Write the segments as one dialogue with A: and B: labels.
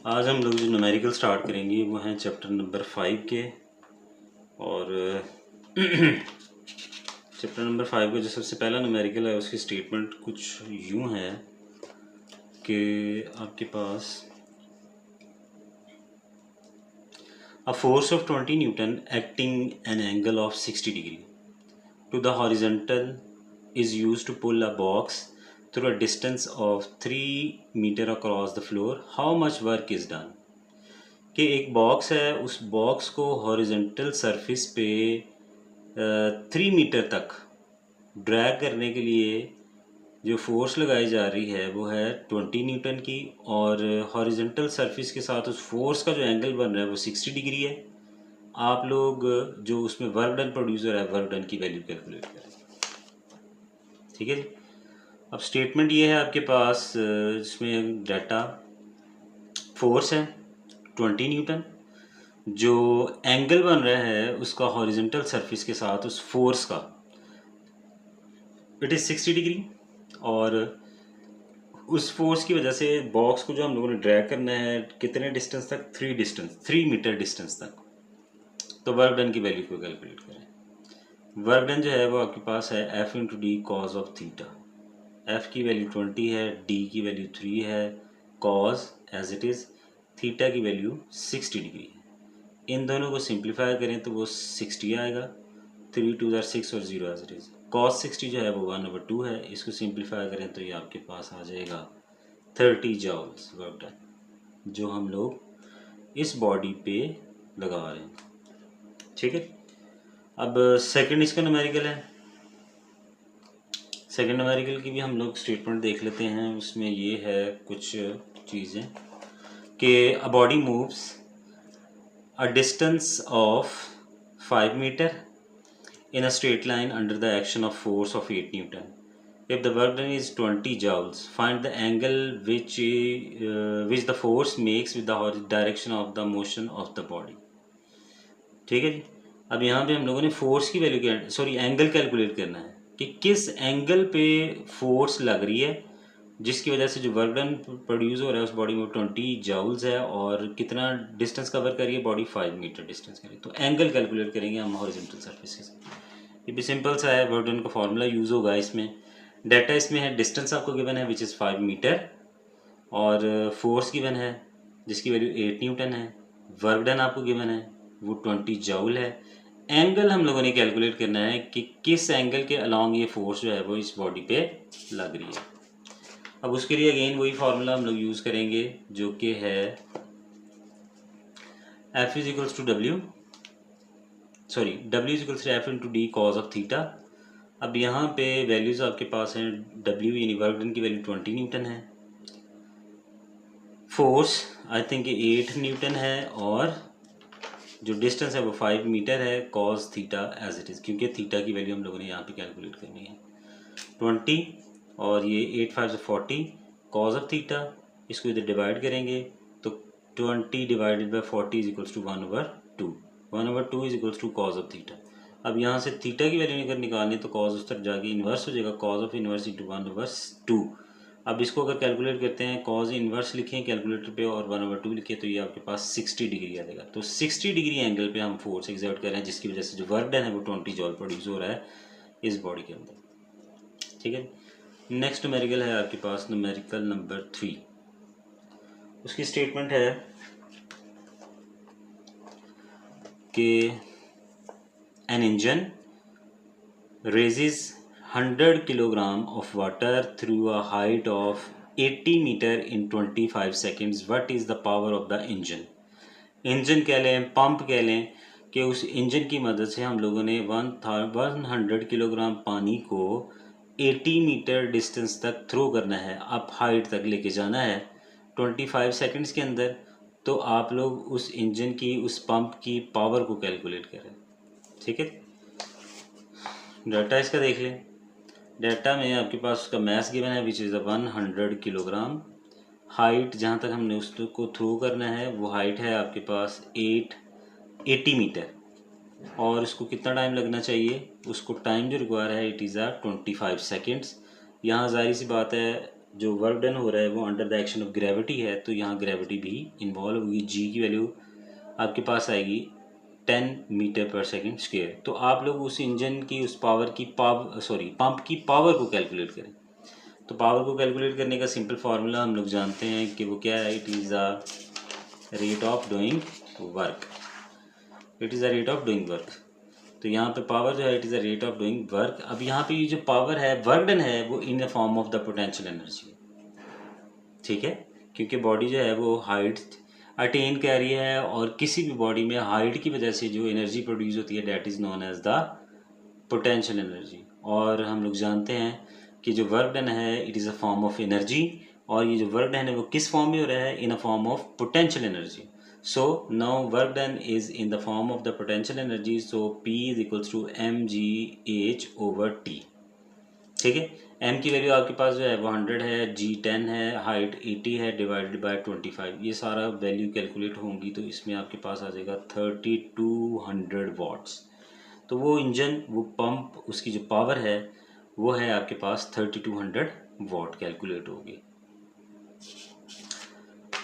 A: आज हम लोग जो न्यूमेरिकल स्टार्ट करेंगे वो हैं चैप्टर नंबर 5 के। और चैप्टर नंबर 5 का जो सबसे पहला न्यूमेरिकल है उसकी स्टेटमेंट कुछ यूँ है कि आपके पास a force of 20 newton acting an angle of 60 degree to the horizontal is used to pull a box through a distance of 3 meter across the floor. How much work is done? कि एक box है, उस box को horizontal surface पे 3 metre तक drag करने के लिए जो फोर्स लगाई जा रही है वो है 20 न्यूटन की, और हॉरिजेंटल सरफेस के साथ उस फोर्स का जो एंगल बन रहा है वो 60 डिग्री है। आप लोग जो उसमें वर्क डन प्रोड्यूस हो रहा है वर्क डन की वैल्यू कैलकुलेट करें। ठीक है जी। अब स्टेटमेंट ये है आपके पास, इसमें डाटा फोर्स है 20 न्यूटन, जो एंगल बन रहा है उसका हॉरिजॉन्टल सरफेस के साथ उस फोर्स का इट इज़ 60 डिग्री, और उस फोर्स की वजह से बॉक्स को जो हम लोगों ने ड्रैग करना है कितने डिस्टेंस तक, 3 मीटर डिस्टेंस तक। तो वर्क डन की वैल्यू को कैलकुलेट करें। वर्क डन जो है वो आपके पास है F into D cos of theta. F की वैल्यू 20 है, डी की वैल्यू 3 है, cos as it is, theta की वैल्यू 60 डिग्री है। इन दोनों को सिंप्लीफाई करें तो वो 60 आएगा, 3 2 ज़ार 6 और 0 एज इट इज़। कॉस 60 जो है वो 1/2 है, इसको सिंप्लीफाई करें तो ये आपके पास आ जाएगा 30 जॉल्स वर्क डन, जो हम लोग इस बॉडी पे लगा रहे हैं। ठीक है। अब सेकंड इसका न्यूमेरिकल है। सेकंड न्यूमेरिकल की भी हम लोग स्टेटमेंट देख लेते हैं। उसमें ये है कुछ चीज़ें कि a body moves a distance of 5 meter in a straight line under the action of force of 8 Newton. If the work done is 20 joules, find the angle which the force makes with the direction of the motion of the body. ठीक है जी। अब यहाँ पे हम लोगों ने force की value angle calculate करना है कि किस एंगल पे फोर्स लग रही है जिसकी वजह से जो वर्क डन प्रोड्यूस हो रहा है उस बॉडी में 20 जाउल्स है, और कितना डिस्टेंस कवर कर रही है बॉडी, 5 मीटर डिस्टेंस करें। तो एंगल कैलकुलेट करेंगे हम हॉरिजॉन्टल सरफेस के साथ। ये भी सिंपल सा है, वर्क डन का फॉर्मूला यूज़ होगा इसमें। डाटा इसमें है, डिस्टेंस आपको गिवन है विच इज़ 5 मीटर, और फोर्स गिवन है जिसकी वैल्यू 8 न्यूटन है। वर्क डन आपको गिवन है वो 20 जूल है। एंगल हम लोगों ने कैलकुलेट करना है कि किस एंगल के अलॉन्ग ये फोर्स जो है वो इस बॉडी पे लग रही है। अब उसके लिए अगेन वही फार्मूला हम लोग यूज़ करेंगे जो कि है F is equals to W is equals to F into D cos of theta. अब यहाँ पे वैल्यूज़ आपके पास हैं, W यानी वर्क डन की वैल्यू 20 न्यूटन है, फोर्स आई थिंक 8 न्यूटन है, और जो डिस्टेंस है वो 5 मीटर है, cos theta as it is, क्योंकि थीटा की वैल्यू हम लोगों ने यहाँ पे कैलकुलेट करनी है 20, और ये 8 5 से 40 कॉज ऑफ थीटा। इसको इधर डिवाइड करेंगे तो 20 divided by 40 is equals to 1/2। 1/2 is equals to cos of theta. अब यहाँ से थीटा की वैल्यू अगर निकालनी तो कॉज उस तरफ जाके इन्वर्स हो जाएगा, कॉज ऑफ इन्वर्स इंटू 1/2। अब इसको अगर कैलकुलेट करते हैं, कॉज इन्वर्स लिखें कैलकुलेटर पे और 1/2 लिखें तो ये आपके पास 60 डिग्री आ जाएगा। तो 60 डिग्री एंगल पे हम फोर्स एक्सर्ट कर रहे हैं जिसकी वजह से जो वर्क डन है वो 20 जॉल प्रोड्यूस हो रहा है इस बॉडी के अंदर। ठीक है। नेक्स्ट न्यूमेरिकल है आपके पास न्यूमेरिकल नंबर 3। उसकी स्टेटमेंट है कि N engine raises 100 kilogram of water through a height of 80 meter in 25 seconds. What is the power of the engine? Engine कह लें, पंप कह लें, कि उस इंजन की मदद से हम लोगों ने 100 किलोग्राम पानी को 80 मीटर डिस्टेंस तक थ्रो करना है, अप हाइट तक लेके जाना है 25 सेकंड्स के अंदर। तो आप लोग उस इंजन की, उस पंप की पावर को कैलकुलेट करें। ठीक है। डाटा इसका देख लें। डाटा में आपके पास उसका मैस गिवन है विच इज़ 100 किलोग्राम। हाइट जहाँ तक हमने उसको थ्रो करना है वो हाइट है आपके पास 80 मीटर, और उसको कितना टाइम लगना चाहिए, उसको टाइम जो रिक्वायर है इट इज़ 25 सेकेंड्स। यहाँ जाहिर सी बात है जो वर्क डन हो रहा है वो under the action of gravity है, तो यहाँ ग्रेविटी भी इन्वॉल्व होगी। जी की वैल्यू आपके पास आएगी 10 मीटर पर सेकेंड स्क्वेयर। तो आप लोग उस इंजन की उस पंप की पावर को कैलकुलेट करें। तो पावर को कैलकुलेट करने का सिंपल फार्मूला हम लोग जानते हैं कि वो क्या है, it is a rate of doing work. It is a rate of doing work. तो यहाँ पे पावर जो है it is a rate of doing work. अब यहाँ पे ये जो पावर है वर्क डन है वो इन the form of the potential energy, ठीक है, क्योंकि बॉडी जो है वो हाइट अटेन कर रही है और किसी भी बॉडी में हाइट की वजह से जो एनर्जी प्रोड्यूस होती है that is known as the potential energy. और हम लोग जानते हैं कि जो वर्क डन है it is a form of energy, और ये जो वर्क डन है वो किस फॉर्म में हो रहा है, in a form of potential energy. So now work done is in the form of the potential energy, so P is equals to mgh/T, ठीक है। m की वैल्यू आपके पास जो है वो 100 है, g 10 है, हाइट 80 है, डिवाइडेड बाय 25। ये सारा वैल्यू कैलकुलेट होंगी तो इसमें आपके पास आ जाएगा 3200 वाट्स। तो वो इंजन, वो पंप, उसकी जो पावर है वो है आपके पास 3200 वाट कैलकुलेट होगी।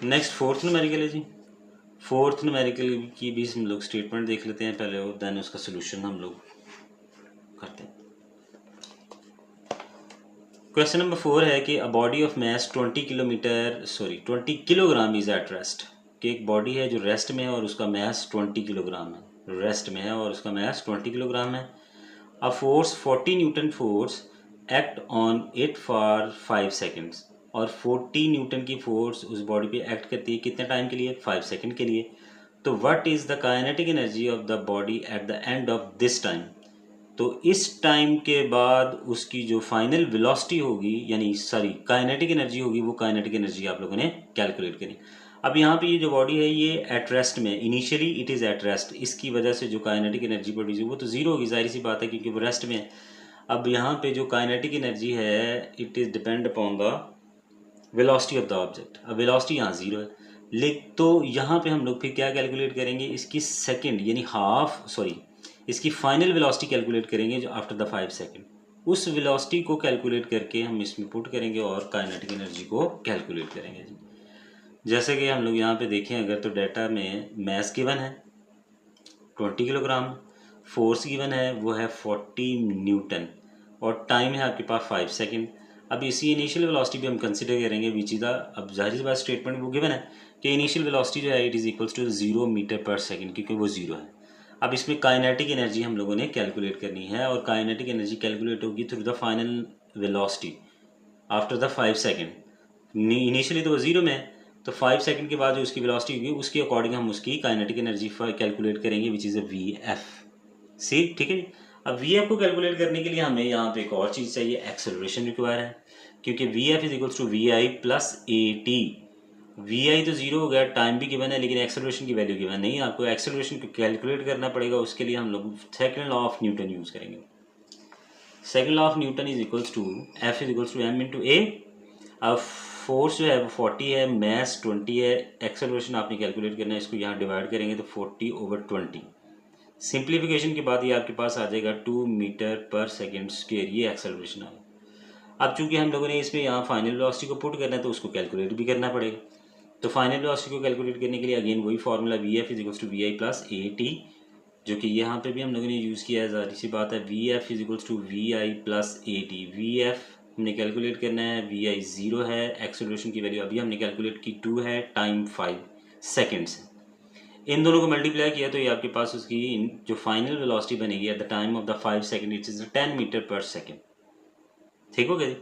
A: नेक्स्ट फोर्थ न्यूमेरिकल है जी। फोर्थ न्यूमेरिकल की भी हम लोग स्टेटमेंट देख लेते हैं पहले, और देन उसका सोल्यूशन हम लोग करते हैं। क्वेश्चन नंबर 4 है कि a body of mass 20 kilogram is at rest. कि एक बॉडी है जो रेस्ट में है और उसका मैस 20 किलोग्राम है, रेस्ट में है और उसका मैस 20 किलोग्राम है। A force 40 Newton force act on it for 5 seconds. और 40 न्यूटन की फोर्स उस बॉडी पे एक्ट करती है कितने टाइम के लिए, 5 सेकेंड के लिए। तो what is the kinetic energy of the body at the end of this time. तो इस टाइम के बाद उसकी जो फाइनल वेलोसिटी होगी, यानी सॉरी काइनेटिक एनर्जी होगी, वो काइनेटिक एनर्जी आप लोगों ने कैलकुलेट करी। अब यहाँ पे ये जो बॉडी है ये एट रेस्ट में, initially it is at rest, इसकी वजह से जो काइनेटिक एनर्जी प्रोड्यूस हुई वो तो ज़ीरो होगी, जाहिर सी बात है क्योंकि वो रेस्ट में है। अब यहाँ पे जो काइनेटिक एनर्जी है it is depend upon the velocity of the object. अब वेलोसिटी यहाँ ज़ीरो है, लेकिन तो यहाँ पे हम लोग फिर क्या कैलकुलेट करेंगे, इसकी सेकंड यानी इसकी फाइनल वेलोसिटी कैलकुलेट करेंगे जो आफ्टर द 5 सेकंड। उस वेलोसिटी को कैलकुलेट करके हम इसमें पुट करेंगे और काइनेटिक एनर्जी को कैलकुलेट करेंगे जी। जैसे कि हम लोग यहाँ पे देखें अगर, तो डाटा में मैस गिवन है 20 किलोग्राम, फोर्स गिवन है वो है 40 न्यूटन, और टाइम है आपके पास 5 सेकंड। अब इसी इनिशियल वेलोसिटी भी हम कंसिडर करेंगे विच इज़ द, अब जाहिर सी बात स्टेटमेंट वो गिवन है कि इनिशियल वेलोसिटी जो है it is equals to 0 metre पर सेकंड, क्योंकि वो ज़ीरो है। अब इसमें काइनेटिक एनर्जी हम लोगों ने कैलकुलेट करनी है, और काइनेटिक एनर्जी कैलकुलेट होगी through the final velocity after the 5 second. Initially तो वो ज़ीरो में है, तो 5 सेकंड के बाद जो उसकी वेलोसिटी होगी उसके अकॉर्डिंग हम उसकी काइनेटिक एनर्जी कैलकुलेट करेंगे विच इज़ अ VF। सी ठीक है। अब VF को कैलकुलेट करने के लिए हमें यहाँ पे एक और चीज़ चाहिए, एक्सेलरेशन रिक्वायर है, क्योंकि VF is equals to VI plus AT। VI तो जीरो हो गया, टाइम भी गिवन है, लेकिन एक्सेलरेशन की वैल्यू गिवन नहीं। आपको एक्सेलरेशन को कैलकुलेट करना पड़ेगा, उसके लिए हम लोग second law of Newton use करेंगे। Second law of Newton is equals to F is equals to M into A। अब फोर्स जो है वो 40 है, मैस 20 है, एक्सेलरेशन आपने कैलकुलेट करना है, इसको यहाँ डिवाइड करेंगे तो 40/20। सिंप्लीफिकेशन के बाद ये आपके पास आ जाएगा 2 मीटर पर सेकेंड स्क्वेयर, ये एक्सेलरेशन आएगा। अब चूंकि हम लोगों ने इसमें यहाँ फाइनल वेलोसिटी को पुट करना है तो उसको कैलकुलेट भी करना पड़ेगा। तो फाइनल वेलोसिटी को कैलकुलेट करने के लिए अगेन वही formula VF is equals to VI plus AT, जो कि यहाँ पे भी हम लोगों ने यूज़ किया है, जाहिर सी बात है। VF is equals to VI plus AT। VF हमने कैलकुलेट करना है, VI ज़ीरो है, एक्सेलरेशन की वैल्यू अभी हमने कैलकुलेट की 2 है, टाइम 5 सेकेंड्स है। इन दोनों को मल्टीप्लाई किया तो ये आपके पास उसकी जो फाइनल वेलोसिटी बनेगी at the time of the 5 second it is 10 metre पर सेकेंड। ठीक हो गया जी।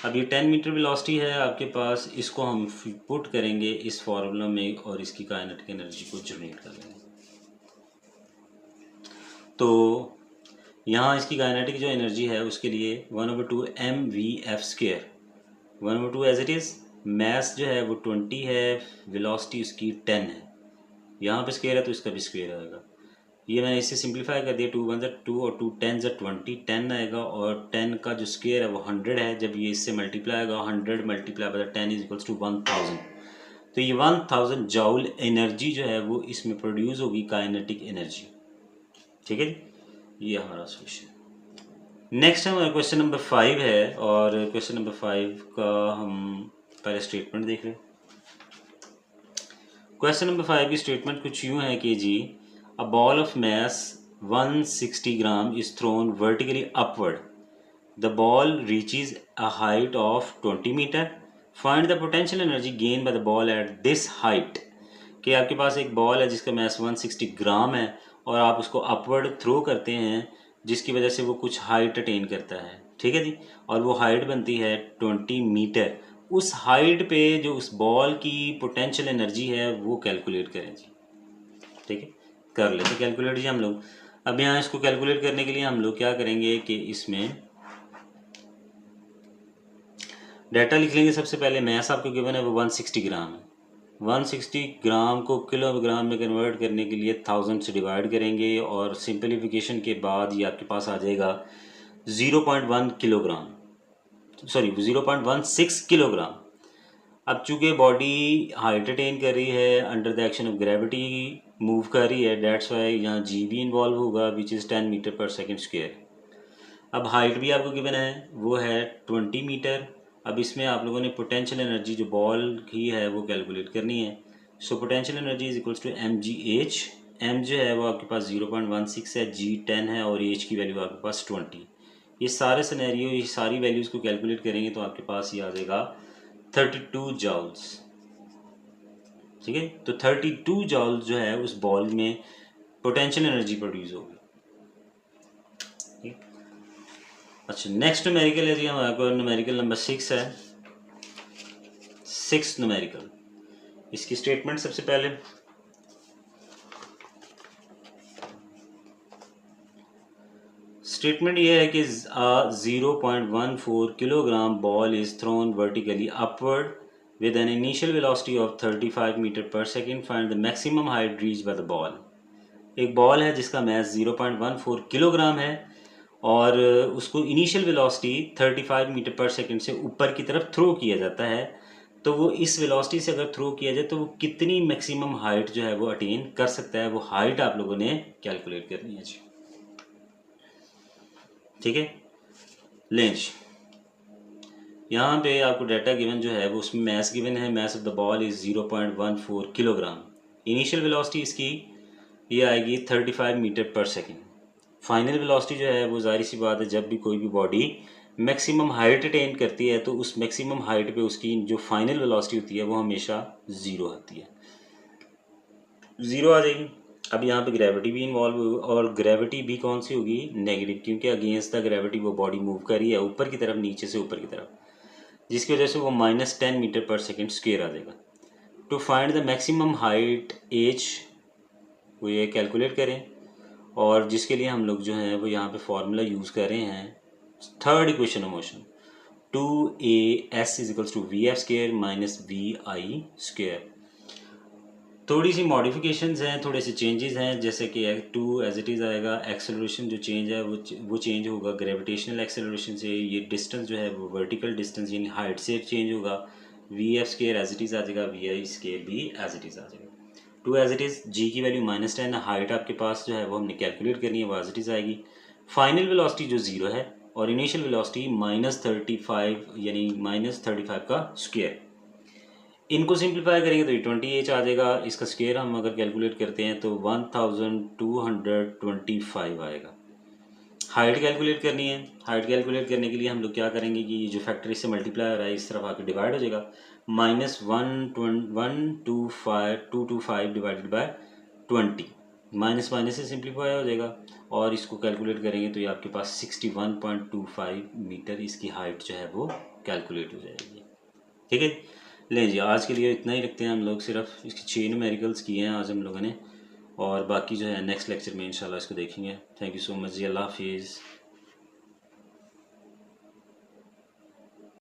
A: अब ये 10 मीटर वेलोसिटी है आपके पास, इसको हम पुट करेंगे इस फार्मूला में और इसकी काइनेटिक एनर्जी को जनरेट कर लेंगे। तो यहाँ इसकी काइनेटिक जो एनर्जी है उसके लिए 1/2 mvf²। 1/2 as it is, mess जो है वो 20 है, वेलोसिटी उसकी 10 है, यहाँ पे स्क्वायर है तो इसका भी स्क्वायर आएगा। ये मैंने इससे सिंप्लीफाई कर दिया, 2 1 2 और 2 10 20, 10 आएगा, और 10 का जो स्क्वायर है वो 100 है। जब ये इससे मल्टीप्लाई आएगा 100 multiply by 10 is equals to 1000। तो ये 1000 जॉउल एनर्जी जो है वो इसमें प्रोड्यूस होगी, काइनेटिक एनर्जी। ठीक है जी, ये हमारा सोल्यूशन। नेक्स्ट हमारा क्वेश्चन नंबर 5 है, और क्वेश्चन नंबर 5 का हम पहले स्टेटमेंट देख लें। क्वेश्चन नंबर 5 की स्टेटमेंट कुछ यूँ है कि जी, a ball of mass 160 gram is thrown vertically upward, the ball reaches a height of 20 metre, find the potential energy gain by the ball at this height. कि आपके पास एक बॉल है जिसका मैस 160 ग्राम है और आप उसको अपवर्ड थ्रो करते हैं, जिसकी वजह से वो कुछ हाइट अटेन करता है, ठीक है जी, और वो हाइट बनती है 20 मीटर। उस हाइट पे जो उस बॉल की पोटेंशियल एनर्जी है वो कैलकुलेट करें जी, ठीक है। कर लेते कैलकुलेट जी हम लोग। अब यहाँ इसको कैलकुलेट करने के लिए हम लोग क्या करेंगे कि इसमें डाटा लिख लेंगे। सबसे पहले मैस आपको गिवन है वो 160 ग्राम है। 160 ग्राम को किलोग्राम में कन्वर्ट करने के लिए 1000 से डिवाइड करेंगे और सिंपलीफिकेशन के बाद ये आपके पास आ जाएगा 0.1 किलोग्राम, सॉरी 0.16 किलोग्राम। अब चूंकि बॉडी हाइट अटेन कर रही है, under the action of gravity move कर रही है, डेट्स वाई यहाँ जी भी इन्वॉल्व होगा विच इज़ 10 मीटर पर सेकेंड स्क्वेयर। अब हाइट भी आपको गिवन है वो है 20 मीटर। अब इसमें आप लोगों ने पोटेंशियल एनर्जी जो बॉल की है वो कैलकुलेट करनी है। So potential energy is equals to M G H. M जो है वो आपके पास 0.16 है, जी 10 है और एच की वैल्यू आपके पास 20। ये सारे सिनेरियो, ये सारी वैल्यूज़ को कैलकुलेट करेंगे तो आपके पास ये आ जाएगा 32 जॉल्स, ठीक है। तो 32 जॉल्स जो है उस बॉल में पोटेंशियल एनर्जी प्रोड्यूस होगी। अच्छा, नेक्स्ट न्यूमेरिकल है जी हमारे को, न्यूमेरिकल नंबर 6 है। 6 न्यूमेरिकल, इसकी स्टेटमेंट सबसे पहले स्टेटमेंट ये है कि 0.14 kilogram ball is thrown vertically upward with an initial velocity of 35 metre पर second, find the maximum height reach by the ball. एक बॉल है जिसका मैस 0.14 किलोग्राम है और उसको इनिशियल वेलोसिटी 35 मीटर पर सेकंड से ऊपर की तरफ थ्रो किया जाता है। तो वो इस वेलोसिटी से अगर थ्रो किया जाए तो वो कितनी मैक्सिमम हाइट जो है वो अटेन कर सकता है, वो हाइट आप लोगों ने कैलकुलेट करनी है जी, ठीक है। लेंज यहाँ पे आपको डाटा गिवन जो है वो उसमें मैस गिवन है, mass of the ball is 0.14 kilogram. Initial velocity इसकी ये आएगी 35 मीटर पर सेकेंड। फाइनल वेलोसिटी जो है वो जाहिर सी बात है, जब भी कोई भी बॉडी मैक्सिमम हाइट अटेन करती है तो उस मैक्सिमम हाइट पे उसकी जो फाइनल वेलोसिटी होती है वो हमेशा ज़ीरो आती है, ज़ीरो आ जाएगी। अब यहाँ पे ग्रेविटी भी इन्वॉल्व होगी और ग्रेविटी भी कौन सी होगी, नेगेटिव, क्योंकि अगेंस्ट द ग्रेविटी वो बॉडी मूव कर रही है ऊपर की तरफ, नीचे से ऊपर की तरफ, जिसकी वजह से वो -10 मीटर पर सेकेंड स्क्वेयर आ जाएगा। To find the maximum height H वो ये कैलकुलेट करें, और जिसके लिए हम लोग जो हैं वो यहाँ पे फॉर्मूला यूज़ कर रहे हैं third equation of motion, 2as is equals to V F square minus V I square. थोड़ी सी मॉडिफिकेशंस हैं, थोड़े से चेंजेस हैं, जैसे कि 2 एज इट इज़ आएगा, एक्सेलरेशन जो चेंज है वो चेंज होगा ग्रेविटेशनल एक्सेलरेशन से, ये डिस्टेंस जो है वो वर्टिकल डिस्टेंस यानी हाइट से चेंज होगा। V F square as it is आ जाएगा, वी आई स्क्वेयर भी एज इट इज़ आ जाएगा। 2 एज इट इज़, जी की वैल्यू -10, हाइट आपके पास जो है वो हमने कैलकुलेट करनी है, वो एज इट इज़ आएगी। फाइनल वेलोसिटी जो 0 है और इनिशियल वेलोसिटी -35 यानी -35 का स्क्वेयर। इनको सिंप्लीफाई करेंगे तो ये 20h आ जाएगा। इसका स्क्वायर हम अगर कैलकुलेट करते हैं तो 1225 आएगा। हाइट कैलकुलेट करनी है, हाइट कैलकुलेट करने के लिए हम लोग क्या करेंगे कि जो फैक्टर इससे मल्टीप्लाई हो रहा है इस तरफ आकर डिवाइड हो जाएगा, -125 डिवाइडेड बाय 20, माइनस माइनस से सिंप्लीफाई हो जाएगा और इसको कैलकुलेट करेंगे तो ये आपके पास 61.25 मीटर इसकी हाइट जो है वो कैलकुलेट हो जाएगी, ठीक है। लें जी, आज के लिए इतना ही रखते हैं हम लोग, सिर्फ इसकी 6 न्यूमेरिकल्स किए हैं आज हम लोगों ने, और बाकी जो है नेक्स्ट लेक्चर में इंशाल्लाह इसको देखेंगे। थैंक यू सो मच जी, अल्लाह हाफिज़।